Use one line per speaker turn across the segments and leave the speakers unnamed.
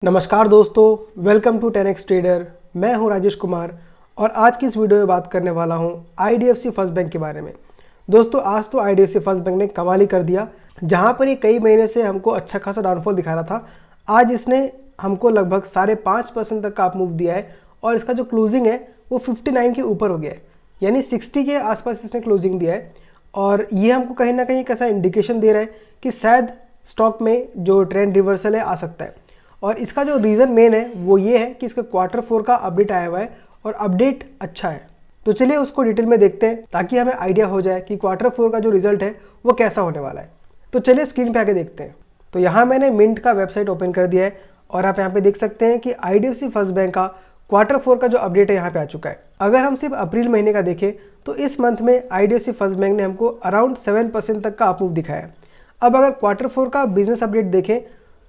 नमस्कार दोस्तों, welcome to 10x trader. मैं हूं राजेश कुमार और आज की इस वीडियो में बात करने वाला हूं IDFC फर्स्ट बैंक के बारे में। दोस्तों आज तो IDFC फर्स्ट बैंक ने कमाल ही कर दिया। जहां पर ये कई महीने से हमको अच्छा खासा डाउनफॉल दिखा रहा था, आज इसने हमको लगभग 5.5% तक का अप मूव दिया है और इसका जो क्लोजिंग है वो 59 के ऊपर हो गया है, यानी 60 के आसपास इसने क्लोजिंग दिया है। और ये हमको कहीं ना कहीं कैसा इंडिकेशन दे रहा है कि शायद स्टॉक में जो ट्रेंड रिवर्सल है आ सकता है। और इसका जो रीज़न मेन है वो ये है कि इसका Q4 का अपडेट आया हुआ है और अपडेट अच्छा है। तो चलिए उसको डिटेल में देखते हैं ताकि हमें आइडिया हो जाए कि Q4 का जो रिजल्ट है वो कैसा होने वाला है। तो चलिए स्क्रीन पे आके देखते हैं। तो यहाँ मैंने मिंट का वेबसाइट ओपन कर दिया है और आप यहाँ पे देख सकते हैं कि IDFC फर्स्ट बैंक का Q4 का जो अपडेट है यहाँ पे आ चुका है। अगर हम सिर्फ अप्रैल महीने का देखें तो इस मंथ में IDFC फर्स्ट बैंक ने हमको अराउंड 7% तक का अप मूव दिखाया है। अब अगर Q4 का बिजनेस अपडेट देखें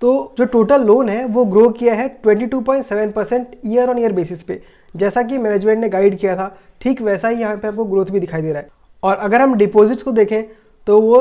तो जो टोटल लोन है वो ग्रो किया है 22.7% ईयर ऑन ईयर बेसिस पे। जैसा कि मैनेजमेंट ने गाइड किया था ठीक वैसा ही यहाँ पे आपको ग्रोथ भी दिखाई दे रहा है। और अगर हम डिपॉजिट्स को देखें तो वो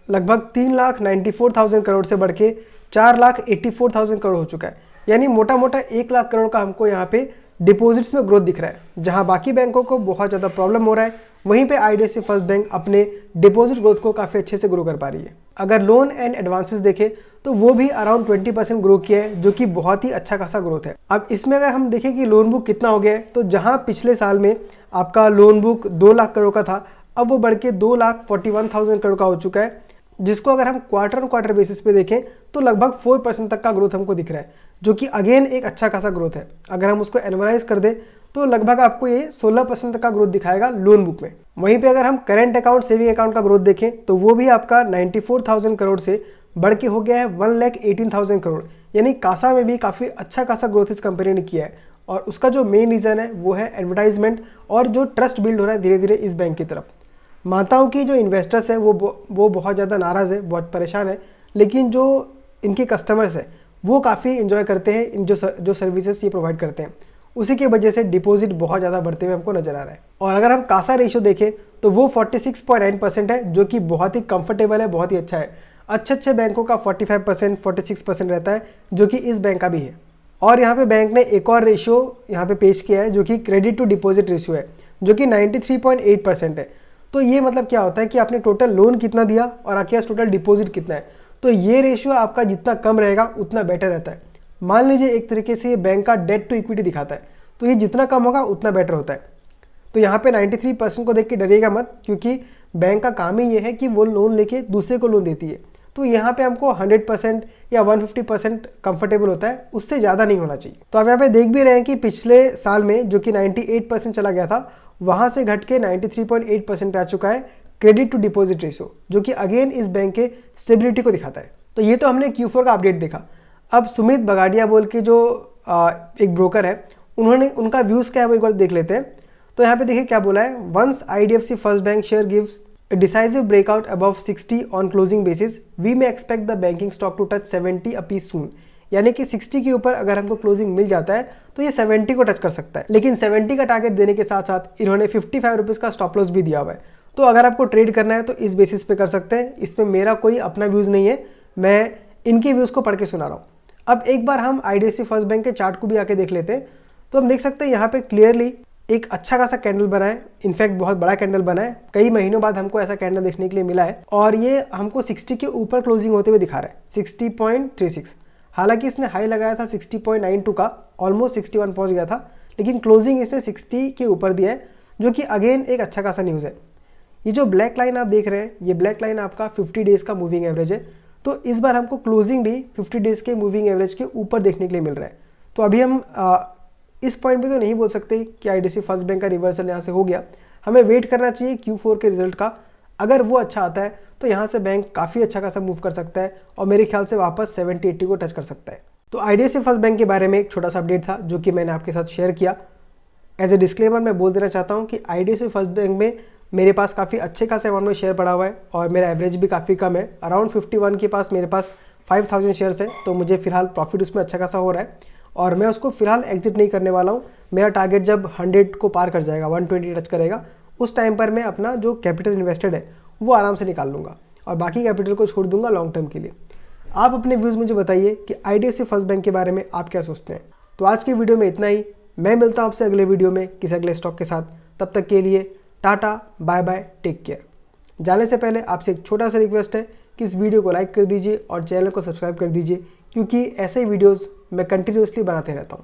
लगभग 3,94,000 करोड़ से बढ़ के 4,84,000 करोड़ हो चुका है, यानी मोटा मोटा 1 लाख करोड़ का हमको यहाँ पे डिपॉजिट्स में ग्रोथ दिख रहा है। जहाँ बाकी बैंकों को बहुत ज़्यादा प्रॉब्लम हो रहा है, वहीं पे IDFC फर्स्ट बैंक अपने डिपॉजिट ग्रोथ को काफ़ी अच्छे से ग्रो कर पा रही है। अगर लोन एंड एडवांसेस देखें तो वो भी अराउंड 20% ग्रो किया है, जो कि बहुत ही अच्छा खासा ग्रोथ है। अब इसमें अगर हम देखें कि लोन बुक कितना हो गया है, तो जहां पिछले साल में आपका लोन बुक 2 लाख करोड़ का था, अब वो बढ़ के 2,41,000 करोड़ का हो चुका है, जिसको अगर हम क्वार्टर ऑन क्वार्टर बेसिस पे देखें तो लगभग 4% तक का ग्रोथ हमको दिख रहा है, जो कि अगेन एक अच्छा खासा ग्रोथ है। अगर हम उसको एनुअलाइज कर दें तो लगभग आपको ये 16% तक का ग्रोथ दिखाएगा लोन बुक में। वहीं पे अगर हम करंट अकाउंट सेविंग अकाउंट का ग्रोथ देखें तो वो भी आपका 94,000 करोड़ से बढ़ के हो गया है 1,18,000 करोड़, यानी कासा में भी काफ़ी अच्छा खासा ग्रोथ इस कंपनी ने किया है। और उसका जो मेन रीज़न है वो है एडवर्टाइजमेंट और जो ट्रस्ट बिल्ड हो रहा है धीरे धीरे इस बैंक की तरफ। मानता हूँ कि जो इन्वेस्टर्स हैं वो बहुत ज़्यादा नाराज़ है, बहुत परेशान है, लेकिन जो इनके कस्टमर्स हैं वो काफ़ी इन्जॉय करते हैं इन जो सर्विसेज ये प्रोवाइड करते हैं। उसी की वजह से डिपॉजिट बहुत ज़्यादा बढ़ते हुए हमको नजर आ रहा है। और अगर हम कासा रेशियो देखें तो वो 46.9% है, जो कि बहुत ही कंफर्टेबल है, बहुत ही अच्छा है। अच्छे बैंकों का 45%, 46% रहता है, जो कि इस बैंक का भी है। और यहाँ पे बैंक ने एक और रेशियो यहाँ पे पेश किया है जो कि क्रेडिट टू डिपॉजिट रेशियो है, जो कि 93.8% है। तो ये मतलब क्या होता है कि आपने टोटल लोन कितना दिया और आपके पास टोटल डिपॉजिट कितना है, तो ये रेशियो आपका जितना कम रहेगा उतना बेटर रहता है। मान लीजिए एक तरीके से ये बैंक का डेट टू इक्विटी दिखाता है, तो ये जितना कम होगा उतना बेटर होता है। तो यहाँ पे 93% को देख के डरिएगा मत, क्योंकि बैंक का काम ही ये है कि वो लोन लेके दूसरे को लोन देती है। तो यहाँ पे हमको 100% या 150% कंफर्टेबल होता है, उससे ज़्यादा नहीं होना चाहिए। तो आप यहाँ पे देख भी रहे हैं कि पिछले साल में जो कि 98% चला गया था, वहाँ से घट के 93.8% पे आ चुका है क्रेडिट टू डिपॉजिट रेशियो, जो कि अगेन इस बैंक के स्टेबिलिटी को दिखाता है। तो ये तो हमने Q4 का अपडेट देखा। अब सुमित बगाड़िया बोल के जो एक ब्रोकर है, उन्होंने उनका व्यूज़ क्या है वो एक बार देख लेते हैं। तो यहाँ पे देखिए क्या बोला है, once IDFC first bank share gives a decisive breakout above 60 on closing basis, we may expect the banking stock to touch 70 a piece soon। यानी कि 60 के ऊपर अगर हमको क्लोजिंग मिल जाता है तो ये 70 को टच कर सकता है। लेकिन 70 का टारगेट देने के साथ साथ इन्होंने 55 रुपीज़ का स्टॉप लॉस भी दिया हुआ है। तो अगर आपको ट्रेड करना है तो इस बेसिस पे कर सकते हैं। इसमें मेरा कोई अपना व्यूज़ नहीं है, मैं इनके व्यूज़ को पढ़ के सुना रहा हूँ। अब एक बार हम IDFC फर्स्ट बैंक के चार्ट को भी आके देख लेते हैं। तो हम देख सकते हैं यहाँ पे क्लियरली एक अच्छा खासा कैंडल बना है, इनफैक्ट बहुत बड़ा कैंडल बना है। कई महीनों बाद हमको ऐसा कैंडल देखने के लिए मिला है और ये हमको 60 के ऊपर क्लोजिंग होते हुए दिखा रहा है, 60.36। हालांकि इसने हाई लगाया था 60.92 का, ऑलमोस्ट 61 पहुंच गया था, लेकिन क्लोजिंग इसने 60 के ऊपर दिया है, जो कि अगेन एक अच्छा खासा न्यूज़ है। ये जो ब्लैक लाइन आप देख रहे हैं, ये ब्लैक लाइन आपका 50 डेज़ का मूविंग एवरेज है। तो इस बार हमको क्लोजिंग भी 50 डेज़ के मूविंग एवरेज के ऊपर देखने के लिए मिल रहा है। तो अभी हम इस पॉइंट पे तो नहीं बोल सकते कि IDFC फर्स्ट बैंक का रिवर्सल यहाँ से हो गया। हमें वेट करना चाहिए Q4 के रिजल्ट का। अगर वो अच्छा आता है तो यहाँ से बैंक काफ़ी अच्छा खासा मूव कर सकता है और मेरे ख्याल से वापस 70-80 को टच कर सकता है। तो IDFC फर्स्ट बैंक के बारे में एक छोटा सा अपडेट था जो कि मैंने आपके साथ शेयर किया। एज ए डिस्क्लेमर मैं बोल देना चाहता हूँ कि IDFC फर्स्ट बैंक में मेरे पास काफ़ी अच्छे खासे अमाउंट में शेयर पड़ा हुआ है और मेरा एवरेज भी काफ़ी कम है। अराउंड 51 के पास मेरे पास 5,000 शेयर्स है, तो मुझे फिलहाल प्रॉफिट उसमें अच्छा खासा हो रहा है और मैं उसको फिलहाल एग्जिट नहीं करने वाला हूँ। मेरा टारगेट जब 100 को पार कर जाएगा, 120 टच करेगा, उस टाइम पर मैं अपना जो कैपिटल इन्वेस्टेड है वो आराम से निकाल लूँगा और बाकी कैपिटल को छोड़ दूंगा लॉन्ग टर्म के लिए। आप अपने व्यूज़ मुझे बताइए कि IDFC फर्स्ट बैंक के बारे में आप क्या सोचते हैं। तो आज की वीडियो में इतना ही। मैं मिलता हूँ आपसे अगले वीडियो में किसी अगले स्टॉक के साथ। तब तक के लिए tata, bye bye, take care. जाने से पहले आपसे एक छोटा सा रिक्वेस्ट है कि इस वीडियो को लाइक कर दीजिए और चैनल को सब्सक्राइब कर दीजिए, क्योंकि ऐसे ही वीडियोस मैं कंटिन्यूसली बनाते रहता हूँ।